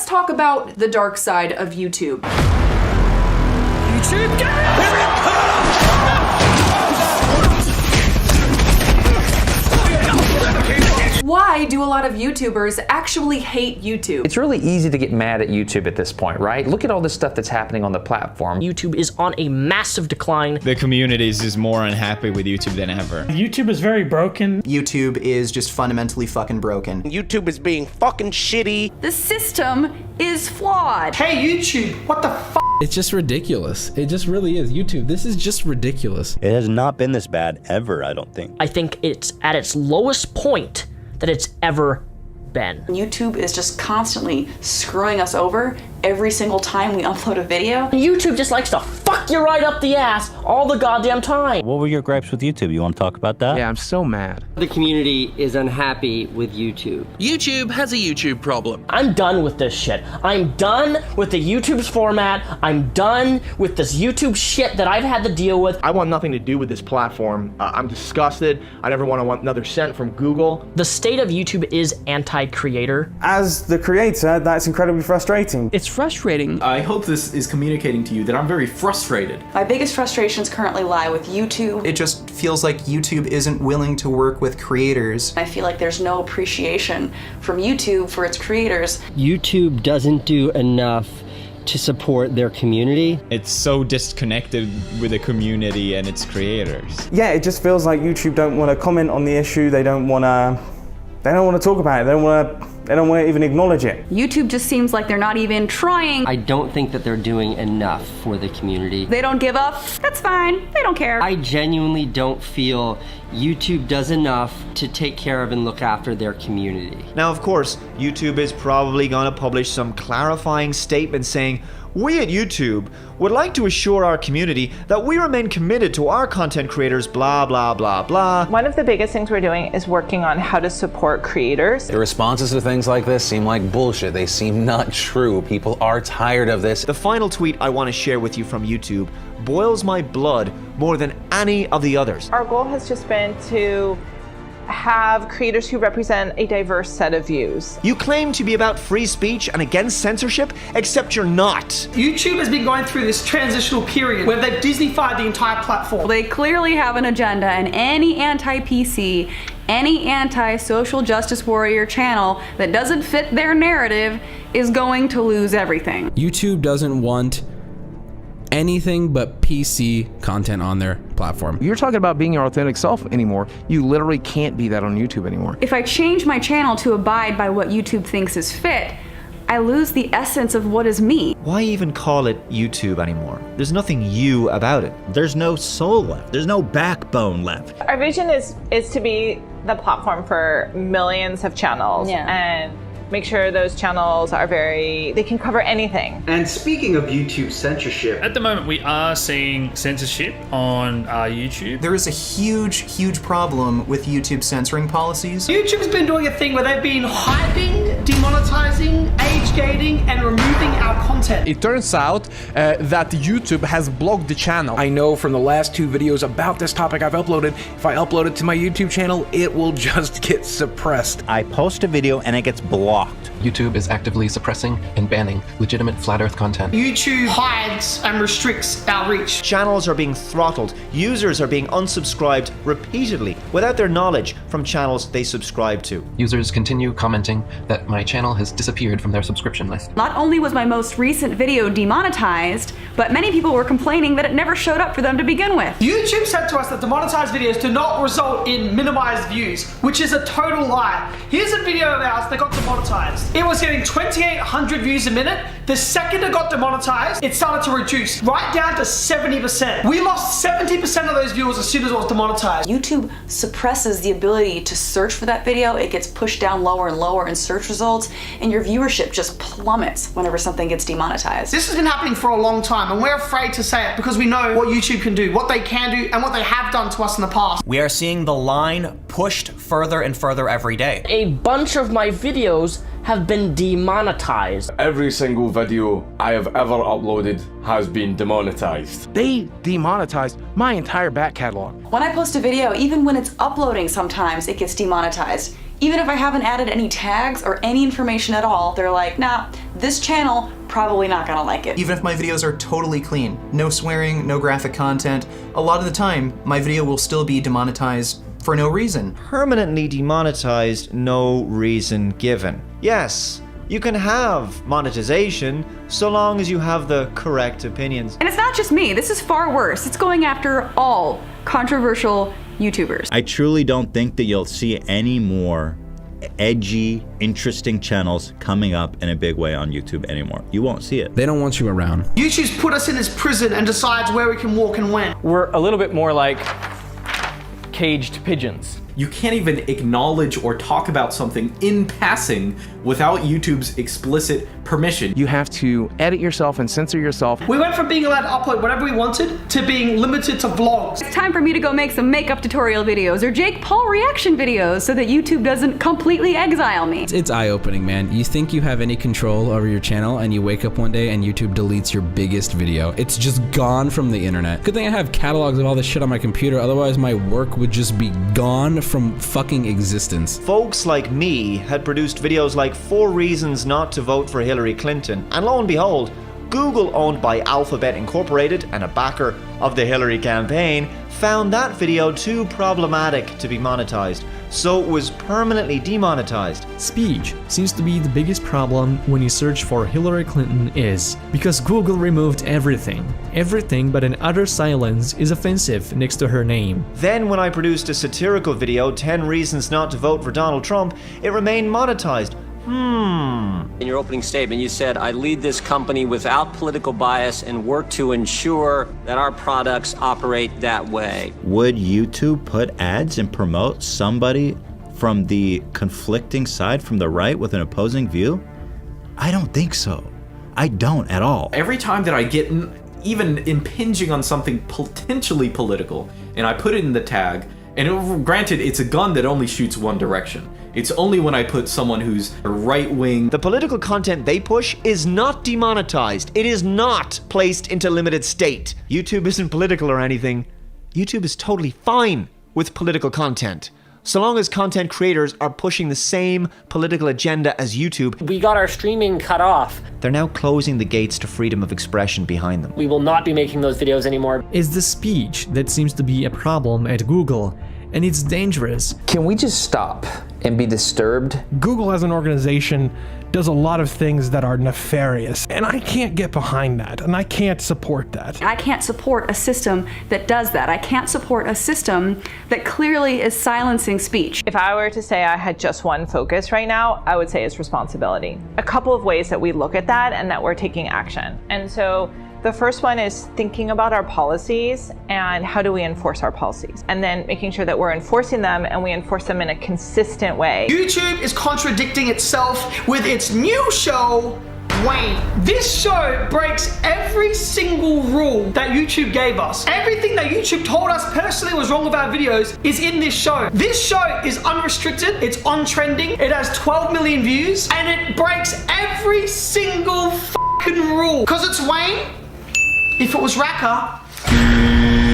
let's talk about the dark side of YouTube. YouTube gang! Here it comes! Why do a lot of YouTubers actually hate YouTube? It's really easy to get mad at YouTube at this point, right? Look at all this stuff that's happening on the platform. YouTube is on a massive decline. The community is just more unhappy with YouTube than ever. YouTube is very broken. YouTube is just fundamentally fucking broken. YouTube is being fucking shitty. The system is flawed. Hey YouTube, what the f***? It's just ridiculous. It just really is. YouTube, this is just ridiculous. It has not been this bad ever, I don't think. I think it's at its lowest point that it's ever been. YouTube is just constantly screwing us over every single time we upload a video. YouTube just likes to fuck you right up the ass all the goddamn time. What were your gripes with YouTube? You want to talk about that? Yeah, I'm so mad. The community is unhappy with YouTube. YouTube has a YouTube problem. I'm done with this shit. I'm done with the YouTube's format. I'm done with this YouTube shit that I've had to deal with. I want nothing to do with this platform. I'm disgusted. I never want another cent from Google. The state of YouTube is anti-creator. As the creator, that's incredibly frustrating. It's frustrating. I hope this is communicating to you that I'm very frustrated. My biggest frustrations currently lie with YouTube. It just feels like YouTube isn't willing to work with creators. I feel like there's no appreciation from YouTube for its creators. YouTube doesn't do enough to support their community. It's so disconnected with the community and its creators. Yeah, it just feels like YouTube don't want to comment on the issue. They don't want to talk about it. They don't want to even acknowledge it. YouTube just seems like they're not even trying. I don't think that they're doing enough for the community. They don't give up. That's fine. They don't care. I genuinely don't feel YouTube does enough to take care of and look after their community. Now, of course, YouTube is probably going to publish some clarifying statement saying, "We at YouTube would like to assure our community that we remain committed to our content creators, blah, blah, blah, blah." One of the biggest things we're doing is working on how to support creators. The responses to things like this seem like bullshit. They seem not true. People are tired of this. The final tweet I want to share with you from YouTube boils my blood more than any of the others. Our goal has just been to have creators who represent a diverse set of views. You claim to be about free speech and against censorship, except you're not. YouTube has been going through this transitional period where they've Disneyfied the entire platform. They clearly have an agenda, and any anti-PC, any anti-social justice warrior channel that doesn't fit their narrative is going to lose everything. YouTube doesn't want anything but PC content on their platform. You're talking about being your authentic self anymore. You literally can't be that on YouTube anymore. If I change my channel to abide by what YouTube thinks is fit, I lose the essence of what is me. Why even call it YouTube anymore? There's nothing you about it. There's no soul left. There's no backbone left. Our vision is to be the platform for millions of channels and make sure those channels are they can cover anything. And speaking of YouTube censorship, at the moment we are seeing censorship on YouTube. There is a huge problem with YouTube censoring policies. YouTube's been doing a thing where they've been hyping, demonetizing, age gating, and removing our content. It turns out that YouTube has blocked the channel. I know from the last 2 videos about this topic I've uploaded, if I upload it to my YouTube channel, it will just get suppressed. I post a video and it gets blocked. YouTube is actively suppressing and banning legitimate flat earth content. YouTube hides and restricts our reach. Channels are being throttled. Users are being unsubscribed repeatedly without their knowledge from channels they subscribe to. Users continue commenting that my channel has disappeared from their subscription list. Not only was my most recent video demonetized, but many people were complaining that it never showed up for them to begin with. YouTube said to us that demonetized videos do not result in minimized views, which is a total lie. Here's a video of ours that got demonetized. It was getting 2,800 views a minute. The second it got demonetized, it started to reduce right down to 70%. We lost 70% of those viewers as soon as it was demonetized. YouTube suppresses the ability to search for that video. It gets pushed down lower and lower in search results, and your viewership just plummets whenever something gets demonetized. This has been happening for a long time, and we're afraid to say it because we know what YouTube can do, what they can do, and what they have done to us in the past. We are seeing the line pushed further and further every day. A bunch of my videos have been demonetized. Every single video I have ever uploaded has been demonetized. They demonetized my entire back catalog. When I post a video, even when it's uploading sometimes, it gets demonetized. Even if I haven't added any tags or any information at all, they're like, nah, this channel probably not gonna like it. Even if my videos are totally clean, no swearing, no graphic content, a lot of the time, my video will still be demonetized for no reason. Permanently demonetized, no reason given. Yes, you can have monetization so long as you have the correct opinions. And it's not just me, this is far worse. It's going after all controversial YouTubers. I truly don't think that you'll see any more edgy, interesting channels coming up in a big way on YouTube anymore. You won't see it. They don't want you around. YouTube's put us in this prison and decides where we can walk and when. We're a little bit more like caged pigeons. You can't even acknowledge or talk about something in passing without YouTube's explicit permission. You have to edit yourself and censor yourself. We went from being allowed to upload whatever we wanted to being limited to vlogs. It's time for me to go make some makeup tutorial videos or Jake Paul reaction videos so that YouTube doesn't completely exile me. It's eye-opening, man. You think you have any control over your channel and you wake up one day and YouTube deletes your biggest video. It's just gone from the internet. Good thing I have catalogs of all this shit on my computer, otherwise my work would just be gone from fucking existence. Folks like me had produced videos like 4 reasons not to vote for Hillary Clinton, and lo and behold, Google, owned by Alphabet Incorporated and a backer of the Hillary campaign, found that video too problematic to be monetized, so it was permanently demonetized. Speech seems to be the biggest problem when you search for Hillary Clinton because Google removed everything but an utter silence is offensive next to her name. Then when I produced a satirical video, 10 reasons not to vote for Donald Trump, it remained monetized. In your opening statement, you said, I lead this company without political bias and work to ensure that our products operate that way. Would YouTube put ads and promote somebody from the conflicting side, from the right with an opposing view? I don't think so. I don't at all. Every time that I get even impinging on something potentially political, and I put it in the tag, and granted, it's a gun that only shoots one direction. It's only when I put someone who's a right-wing. The political content they push is not demonetized. It is not placed into limited state. YouTube isn't political or anything. YouTube is totally fine with political content, so long as content creators are pushing the same political agenda as YouTube. We got our streaming cut off. They're now closing the gates to freedom of expression behind them. We will not be making those videos anymore. It's the speech that seems to be a problem at Google, and it's dangerous. Can we just stop and be disturbed? Google as an organization does a lot of things that are nefarious, and I can't get behind that, and I can't support that. I can't support a system that does that. I can't support a system that clearly is silencing speech. If I were to say I had just one focus right now, I would say it's responsibility. A couple of ways that we look at that and that we're taking action. And so the first one is thinking about our policies and how do we enforce our policies, and then making sure that we're enforcing them and we enforce them in a consistent way. YouTube is contradicting itself with its new show, Wayne. This show breaks every single rule that YouTube gave us. Everything that YouTube told us personally was wrong with our videos is in this show. This show is unrestricted, it's on trending, it has 12 million views, and it breaks every single fucking rule. Because it's Wayne. If it was Raka,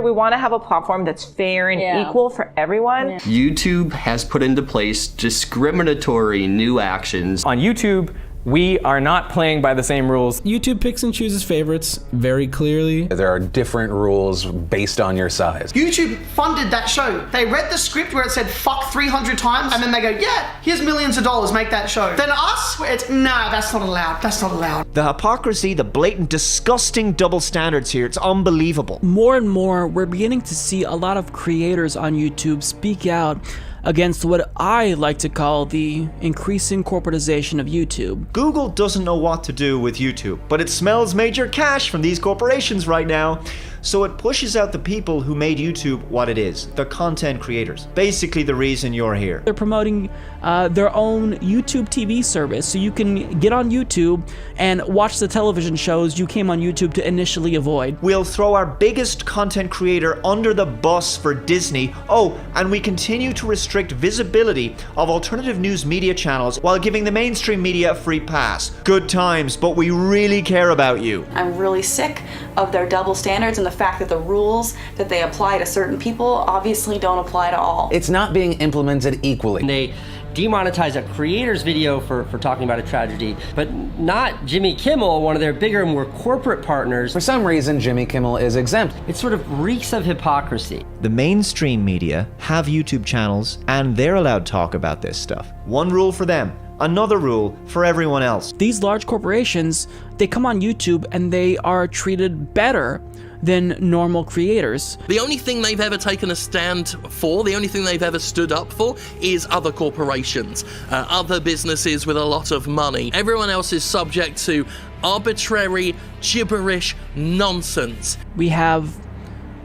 we want to have a platform that's fair and equal for everyone. YouTube has put into place discriminatory new actions. On YouTube, we are not playing by the same rules. YouTube picks and chooses favorites very clearly. There are different rules based on your size. YouTube funded that show. They read the script where it said fuck 300 times, and then they go, yeah, here's millions of dollars, make that show. Then us, it's, nah, that's not allowed, that's not allowed. The hypocrisy, the blatant, disgusting double standards here, it's unbelievable. More and more, we're beginning to see a lot of creators on YouTube speak out against what I like to call the increasing corporatization of YouTube. Google doesn't know what to do with YouTube, but it smells major cash from these corporations right now. So it pushes out the people who made YouTube what it is, the content creators. Basically the reason you're here. They're promoting their own YouTube TV service, so you can get on YouTube and watch the television shows you came on YouTube to initially avoid. We'll throw our biggest content creator under the bus for Disney. Oh, and we continue to restrict visibility of alternative news media channels while giving the mainstream media a free pass. Good times, but we really care about you. I'm really sick of their double standards and the fact that the rules that they apply to certain people obviously don't apply to all. It's not being implemented equally. They demonetize a creator's video for talking about a tragedy, but not Jimmy Kimmel, one of their bigger, more corporate partners. For some reason, Jimmy Kimmel is exempt. It sort of reeks of hypocrisy. The mainstream media have YouTube channels, and they're allowed to talk about this stuff. One rule for them, another rule for everyone else. These large corporations, they come on YouTube and they are treated better than normal creators. The only thing they've ever taken a stand for, the only thing they've ever stood up for, is other corporations, other businesses with a lot of money. Everyone else is subject to arbitrary, gibberish nonsense. We have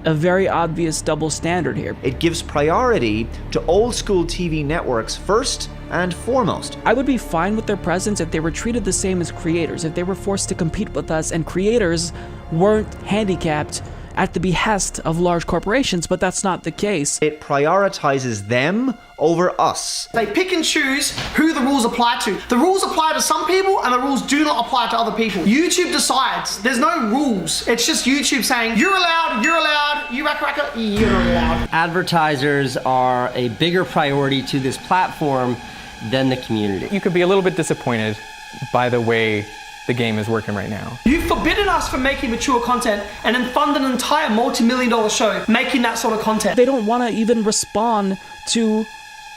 a very obvious double standard here. It gives priority to old school TV networks first and foremost. I would be fine with their presence if they were treated the same as creators, if they were forced to compete with us and creators weren't handicapped at the behest of large corporations, but that's not the case. It prioritizes them over us. They pick and choose who the rules apply to. The rules apply to some people and the rules do not apply to other people. YouTube decides. There's no rules. It's just YouTube saying, you're allowed, you racka, you're allowed. Advertisers are a bigger priority to this platform than the community. You could be a little bit disappointed by the way the game is working right now. You've forbidden us from making mature content and then fund an entire multi-million-dollar show making that sort of content. They don't want to even respond to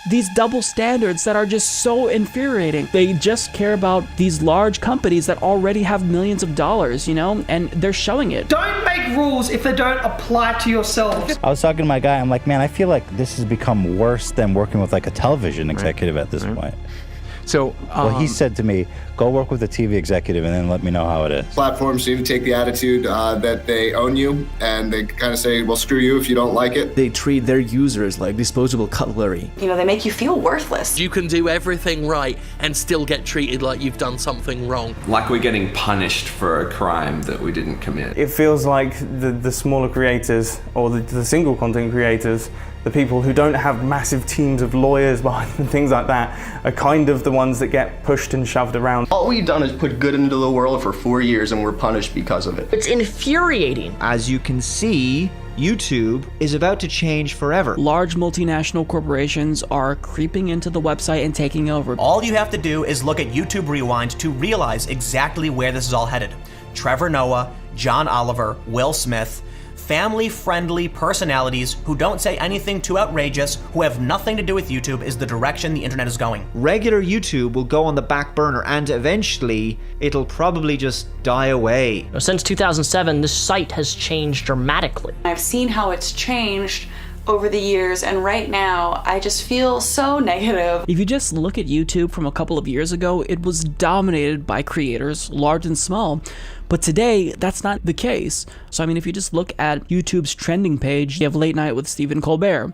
these double standards that are just so infuriating. They just care about these large companies that already have millions of dollars, you know, and they're showing it. Don't make rules if they don't apply to yourselves. I was talking to my guy, I'm like, man, I feel like this has become worse than working with like a television executive at this point. So, well, he said to me, go work with a TV executive and then let me know how it is. Platforms seem to take the attitude that they own you, and they kind of say, well, screw you if you don't like it. They treat their users like disposable cutlery. You know, they make you feel worthless. You can do everything right and still get treated like you've done something wrong. Like we're getting punished for a crime that we didn't commit. It feels like the smaller creators, or the single content creators, the people who don't have massive teams of lawyers behind them, things like that, are kind of the ones that get pushed and shoved around. All we've done is put good into the world for 4 years and we're punished because of it. It's infuriating. As you can see, YouTube is about to change forever. Large multinational corporations are creeping into the website and taking over. All you have to do is look at YouTube Rewind to realize exactly where this is all headed. Trevor Noah, John Oliver, Will Smith, family-friendly personalities who don't say anything too outrageous, who have nothing to do with YouTube, is the direction the internet is going. Regular YouTube will go on the back burner and eventually it'll probably just die away. Since 2007, this site has changed dramatically. I've seen how it's changed over the years, and right now I just feel so negative. If you just look at YouTube from a couple of years ago, it was dominated by creators, large and small. But today, that's not the case. So, I mean, if you just look at YouTube's trending page, you have Late Night with Stephen Colbert,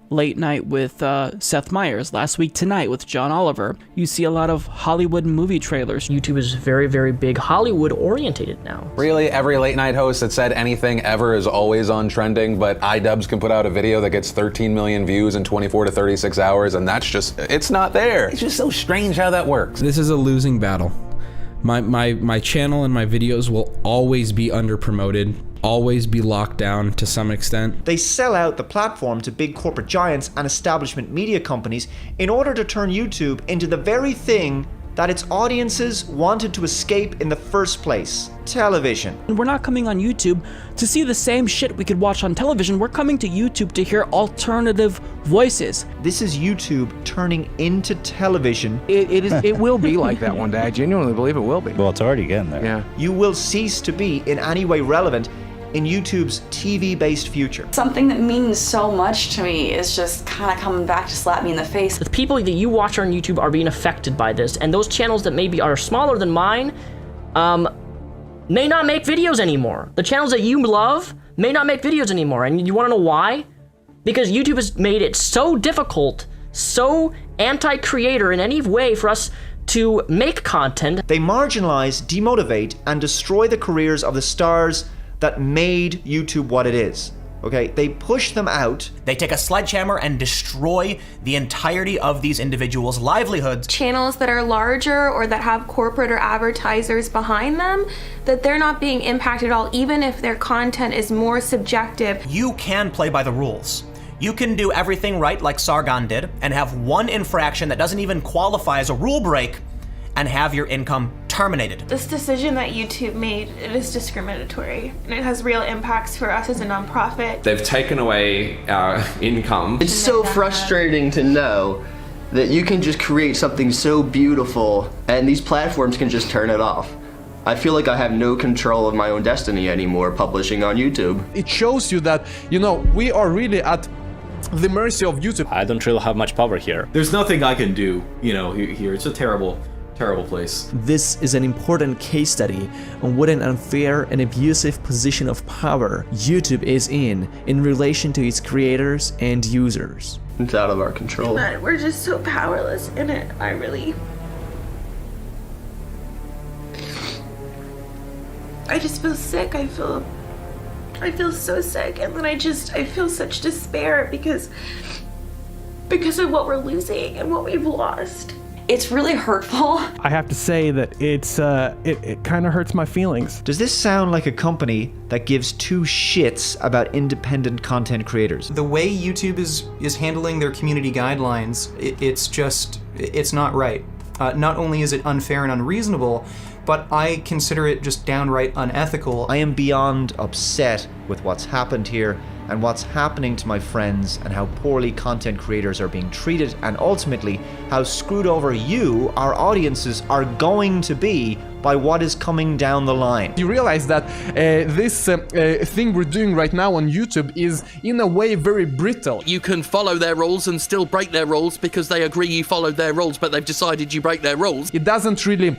Late Night with Seth Meyers, Last Week Tonight with John Oliver. You see a lot of Hollywood movie trailers. YouTube is very, very big Hollywood orientated now. Really, every late night host that said anything ever is always on trending, but iDubbbz can put out a video that gets 13 million views in 24 to 36 hours, and that's just, it's not there. It's just so strange how that works. This is a losing battle. My channel and my videos will always be under promoted, always be locked down to some extent. They sell out the platform to big corporate giants and establishment media companies in order to turn YouTube into the very thing that its audiences wanted to escape in the first place: television. And we're not coming on YouTube to see the same shit we could watch on television. We're coming to YouTube to hear alternative voices. This is YouTube turning into television. It will be like that one day. I genuinely believe it will be. Well, it's already getting there. Yeah. You will cease to be in any way relevant in YouTube's TV-based future. Something that means so much to me is just kind of coming back to slap me in the face. The people that you watch on YouTube are being affected by this, and those channels that maybe are smaller than mine may not make videos anymore. The channels that you love may not make videos anymore, and you want to know why? Because YouTube has made it so difficult, so anti-creator in any way for us to make content. They marginalize, demotivate, and destroy the careers of the stars that made YouTube what it is. Okay, they push them out. They take a sledgehammer and destroy the entirety of these individuals' livelihoods. Channels that are larger or that have corporate or advertisers behind them, that they're not being impacted at all, even if their content is more subjective. You can play by the rules. You can do everything right like Sargon did and have one infraction that doesn't even qualify as a rule break and have your income terminated. This decision that YouTube made, it is discriminatory and it has real impacts for us as a nonprofit. They've taken away our income. It's so frustrating to know that you can just create something so beautiful and these platforms can just turn it off. I feel like I have no control of my own destiny anymore publishing on YouTube. It shows you that, we are really at the mercy of YouTube. I don't really have much power here. There's nothing I can do, here. It's a terrible place. This is an important case study on what an unfair and abusive position of power YouTube is in relation to its creators and users. It's out of our control. We're just so powerless in it. I just feel sick. I feel so sick, and then I feel such despair because of what we're losing and what we've lost. It's really hurtful. I have to say that it kind of hurts my feelings. Does this sound like a company that gives two shits about independent content creators? The way YouTube is handling their community guidelines, it's not right. Not only is it unfair and unreasonable, but I consider it just downright unethical. I am beyond upset with what's happened here and what's happening to my friends and how poorly content creators are being treated and ultimately how screwed over you, our audiences, are going to be by what is coming down the line. You realize that this thing we're doing right now on YouTube is in a way very brittle. You can follow their rules and still break their rules because they agree you followed their rules, but they've decided you break their rules. It doesn't really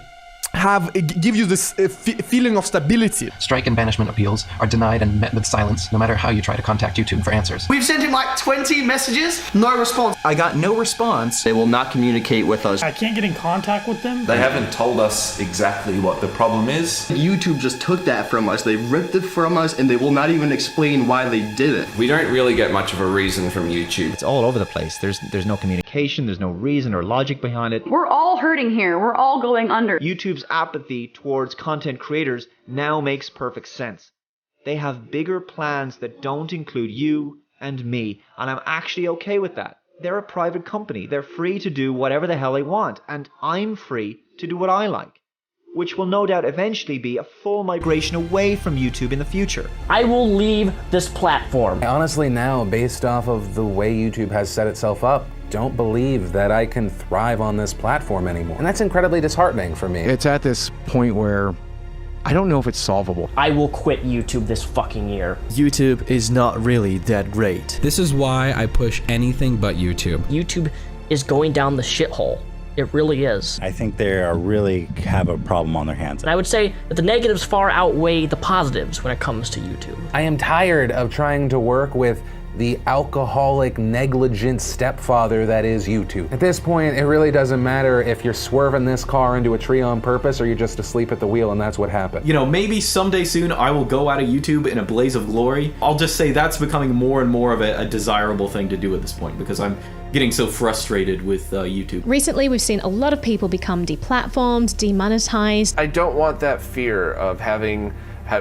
give you this feeling of stability. Strike and banishment appeals are denied and met with silence, no matter how you try to contact YouTube for answers. We've sent him like 20 messages, no response. I got no response. They will not communicate with us. I can't get in contact with them. They haven't told us exactly what the problem is. YouTube just took that from us. They ripped it from us and they will not even explain why they did it. We don't really get much of a reason from YouTube. It's all over the place. There's no communication, there's no reason or logic behind it. We're all hurting here. We're all going under. YouTube's apathy towards content creators now makes perfect sense. They have bigger plans that don't include you and me, and I'm actually okay with that. They're a private company. They're free to do whatever the hell they want, and I'm free to do what I like, which will no doubt eventually be a full migration away from YouTube in the future. I will leave this platform. I honestly now, based off of the way YouTube has set itself up, don't believe that I can thrive on this platform anymore. And that's incredibly disheartening for me. It's at this point where I don't know if it's solvable. I will quit YouTube this fucking year. YouTube is not really that great. This is why I push anything but YouTube. YouTube is going down the shithole. It really is. I think they really have a problem on their hands. And I would say that the negatives far outweigh the positives when it comes to YouTube. I am tired of trying to work with the alcoholic, negligent stepfather that is YouTube. At this point, it really doesn't matter if you're swerving this car into a tree on purpose or you're just asleep at the wheel and that's what happened. Maybe someday soon I will go out of YouTube in a blaze of glory. I'll just say that's becoming more and more of a desirable thing to do at this point because I'm getting so frustrated with YouTube. Recently, we've seen a lot of people become deplatformed, demonetized. I don't want that fear of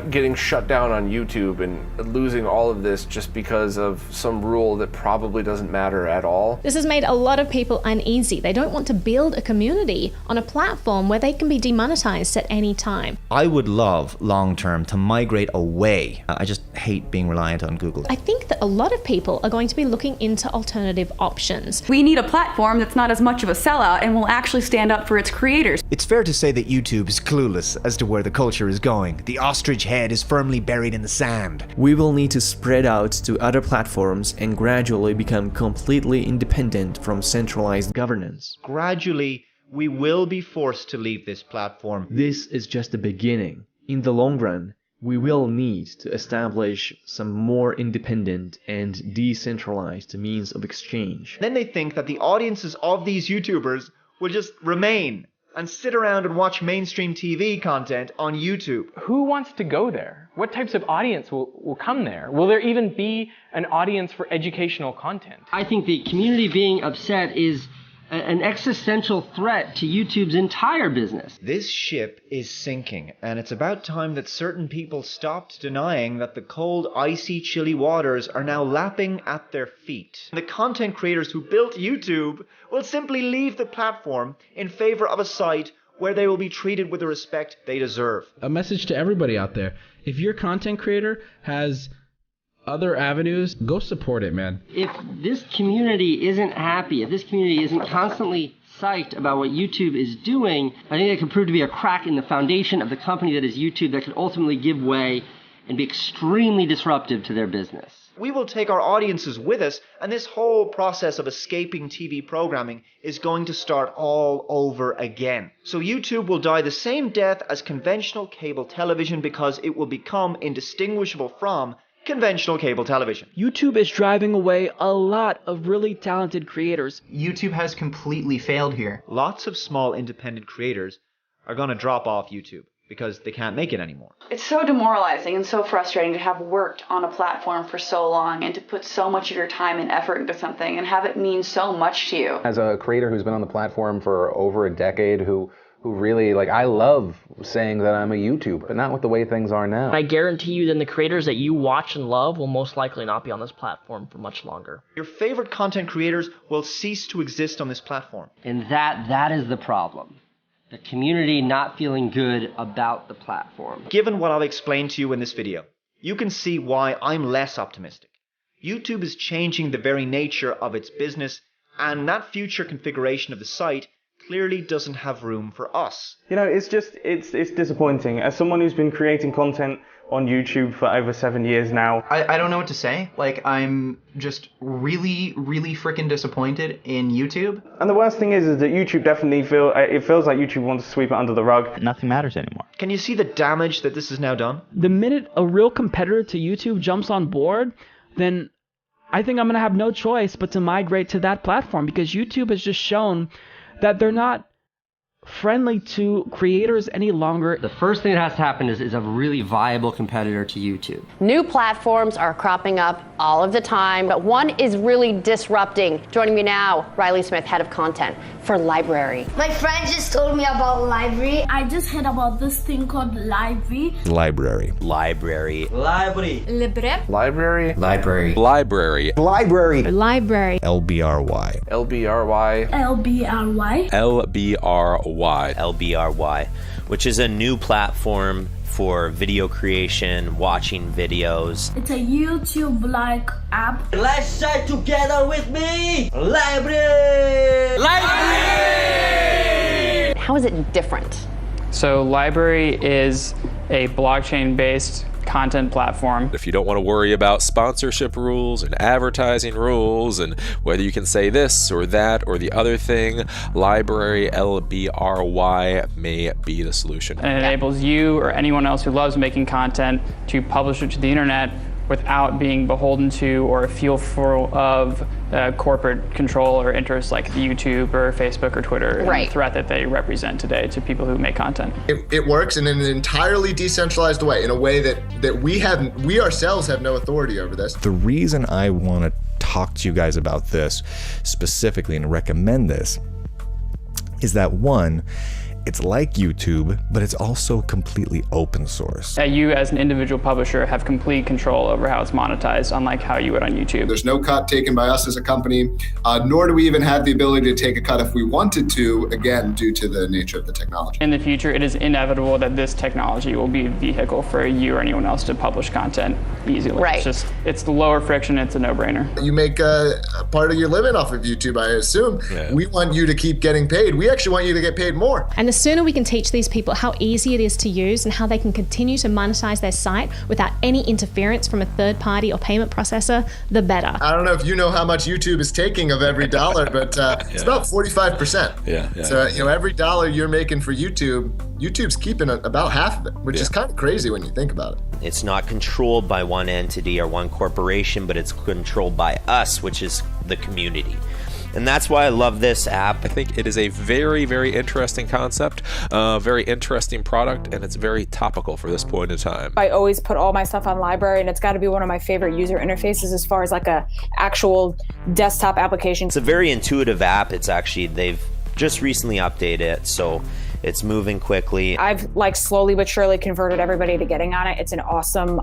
getting shut down on YouTube and losing all of this just because of some rule that probably doesn't matter at all. This has made a lot of people uneasy. They don't want to build a community on a platform where they can be demonetized at any time. I would love long-term to migrate away. I just hate being reliant on Google. I think that a lot of people are going to be looking into alternative options. We need a platform that's not as much of a sellout and will actually stand up for its creators. It's fair to say that YouTube is clueless as to where the culture is going. The ostrich head is firmly buried in the sand. We will need to spread out to other platforms and gradually become completely independent from centralized governance. Gradually, we will be forced to leave this platform. This is just the beginning. In the long run, we will need to establish some more independent and decentralized means of exchange. Then they think that the audiences of these YouTubers will just remain and sit around and watch mainstream TV content on YouTube. Who wants to go there? What types of audience will come there? Will there even be an audience for educational content? I think the community being upset is an existential threat to YouTube's entire business. This ship is sinking, and it's about time that certain people stopped denying that the cold, icy, chilly waters are now lapping at their feet. The content creators who built YouTube will simply leave the platform in favor of a site where they will be treated with the respect they deserve. A message to everybody out there. If your content creator has other avenues, go support it, man. If this community isn't happy, if this community isn't constantly psyched about what YouTube is doing, I think that could prove to be a crack in the foundation of the company that is YouTube that could ultimately give way and be extremely disruptive to their business. We will take our audiences with us, and this whole process of escaping TV programming is going to start all over again. So YouTube will die the same death as conventional cable television because it will become indistinguishable from conventional cable television. YouTube is driving away a lot of really talented creators. YouTube has completely failed here. Lots of small independent creators are going to drop off YouTube because they can't make it anymore. It's so demoralizing and so frustrating to have worked on a platform for so long and to put so much of your time and effort into something and have it mean so much to you. As a creator who's been on the platform for over a decade, who really, like, I love saying that I'm a YouTuber, but not with the way things are now. I guarantee you then the creators that you watch and love will most likely not be on this platform for much longer. Your favorite content creators will cease to exist on this platform. And that is the problem. The community not feeling good about the platform. Given what I've explained to you in this video, you can see why I'm less optimistic. YouTube is changing the very nature of its business, and that future configuration of the site clearly doesn't have room for us. You know, it's disappointing. As someone who's been creating content on YouTube for over 7 years now, I don't know what to say. Like, I'm just really, really freaking disappointed in YouTube. And the worst thing is that YouTube definitely feels like YouTube wants to sweep it under the rug. Nothing matters anymore. Can you see the damage that this has now done? The minute a real competitor to YouTube jumps on board, then I think I'm going to have no choice but to migrate to that platform, because YouTube has just shown that they're not friendly to creators any longer. The first thing that has to happen is a really viable competitor to YouTube. New platforms are cropping up all of the time, but one is really disrupting. Joining me now, Riley Smith, head of content for Library. My friend just told me about Library. I just heard about this thing called Library. Library. Library. Library. Libre. Library. Library. Library. Library. Library. LBRY. LBRY. LBRY. LBRY. LBRY, which is a new platform for video creation, watching videos. It's a YouTube-like app. Let's say together with me, Library! Library! How is it different? So Library is a blockchain-based content platform. If you don't want to worry about sponsorship rules and advertising rules and whether you can say this or that or the other thing, Library, LBRY, may be the solution. And it enables you or anyone else who loves making content to publish it to the internet without being beholden to or fearful of corporate control or interests like YouTube or Facebook or Twitter, and the threat that they represent today to people who make content. It works in an entirely decentralized way, in a way that we ourselves have no authority over this. The reason I want to talk to you guys about this specifically and recommend this is that, one, it's like YouTube, but it's also completely open source. You as an individual publisher have complete control over how it's monetized, unlike how you would on YouTube. There's no cut taken by us as a company, nor do we even have the ability to take a cut if we wanted to, again, due to the nature of the technology. In the future, it is inevitable that this technology will be a vehicle for you or anyone else to publish content easily. Right. It's the lower friction, it's a no-brainer. You make a part of your living off of YouTube, I assume. Yeah. We want you to keep getting paid. We actually want you to get paid more. And the sooner we can teach these people how easy it is to use and how they can continue to monetize their site without any interference from a third party or payment processor, the better. I don't know if you know how much YouTube is taking of every dollar, but it's about 45%. Yeah. So every dollar you're making for YouTube's keeping about half of it, which is kind of crazy when you think about it. It's not controlled by one entity or one corporation, but it's controlled by us, which is the community. And that's why I love this app. I think it is a very, very interesting concept, very interesting product, and it's very topical for this point in time. I always put all my stuff on Library, and it's got to be one of my favorite user interfaces as far as like a actual desktop application. It's a very intuitive app. It's actually, they've just recently updated it, so it's moving quickly. I've like slowly but surely converted everybody to getting on it. It's an awesome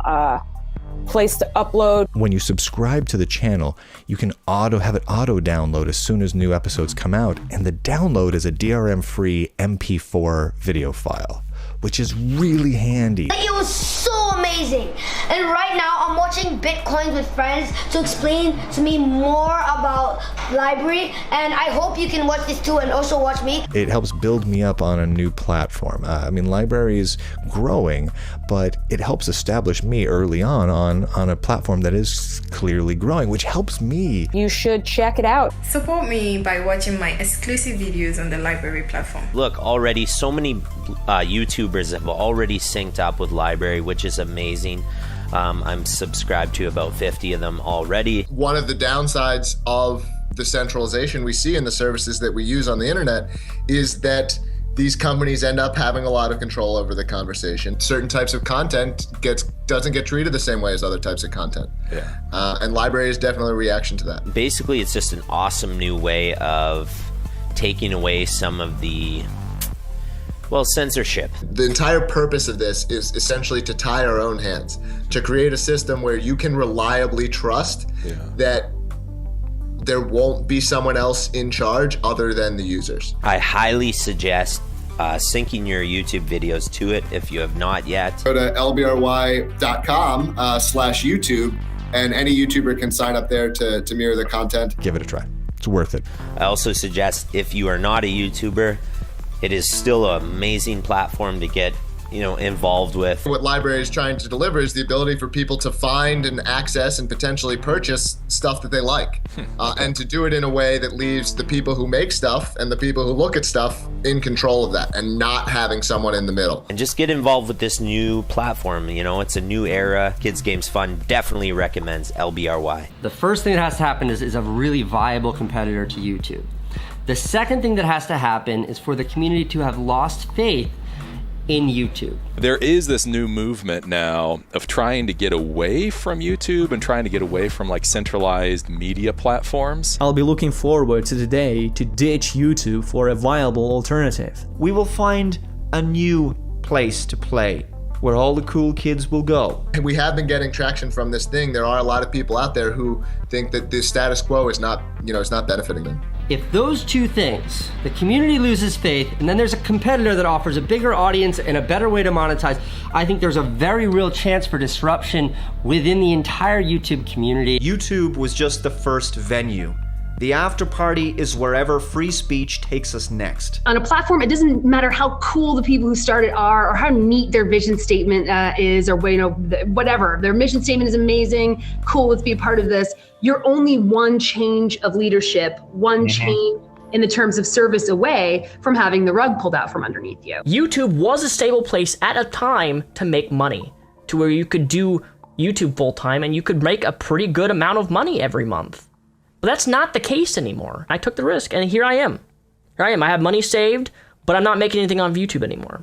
place to upload. When you subscribe to the channel, you can have it auto download as soon as new episodes come out, and the download is a DRM-free MP4 video file, which is really handy. It was so amazing. And right now I'm watching Bitcoins with friends to explain to me more about Library, and I hope you can watch this too and also watch me. It helps build me up on a new platform. I mean, Library is growing, but it helps establish me early on a platform that is clearly growing, which helps me. You should check it out. Support me by watching my exclusive videos on the Library platform. Look, already so many YouTubers have already synced up with Library, which is amazing. I'm subscribed to about 50 of them already. One of the downsides of the centralization we see in the services that we use on the internet is that these companies end up having a lot of control over the conversation. Certain types of content doesn't get treated the same way as other types of content. Yeah. And Library is definitely a reaction to that. Basically, it's just an awesome new way of taking away some of the, well, censorship. The entire purpose of this is essentially to tie our own hands, to create a system where you can reliably trust that there won't be someone else in charge other than the users. I highly suggest syncing your YouTube videos to it if you have not yet. Go to lbry.com/YouTube, and any YouTuber can sign up there to mirror the content. Give it a try. It's worth it. I also suggest if you are not a YouTuber, it is still an amazing platform to get involved with. What Library is trying to deliver is the ability for people to find and access and potentially purchase stuff that they like, and to do it in a way that leaves the people who make stuff and the people who look at stuff in control of that, and not having someone in the middle. And just get involved with this new platform. It's a new era. Kids Games Fun definitely recommends LBRY. The first thing that has to happen is a really viable competitor to YouTube. The second thing that has to happen is for the community to have lost faith in YouTube. There is this new movement now of trying to get away from YouTube and trying to get away from like centralized media platforms. I'll be looking forward to the day to ditch YouTube for a viable alternative. We will find a new place to play, where all the cool kids will go. We have been getting traction from this thing. There are a lot of people out there who think that the status quo is not, it's not benefiting them. If those two things, the community loses faith, and then there's a competitor that offers a bigger audience and a better way to monetize, I think there's a very real chance for disruption within the entire YouTube community. YouTube was just the first venue. The after party is wherever free speech takes us next. On a platform, it doesn't matter how cool the people who started are, or how neat their vision statement is, or whatever. Their mission statement is amazing, cool, let's be a part of this. You're only one change of leadership, one change in the terms of service away from having the rug pulled out from underneath you. YouTube was a stable place at a time to make money, to where you could do YouTube full time and you could make a pretty good amount of money every month. But that's not the case anymore. I took the risk, and here I am. I have money saved, but I'm not making anything on YouTube anymore.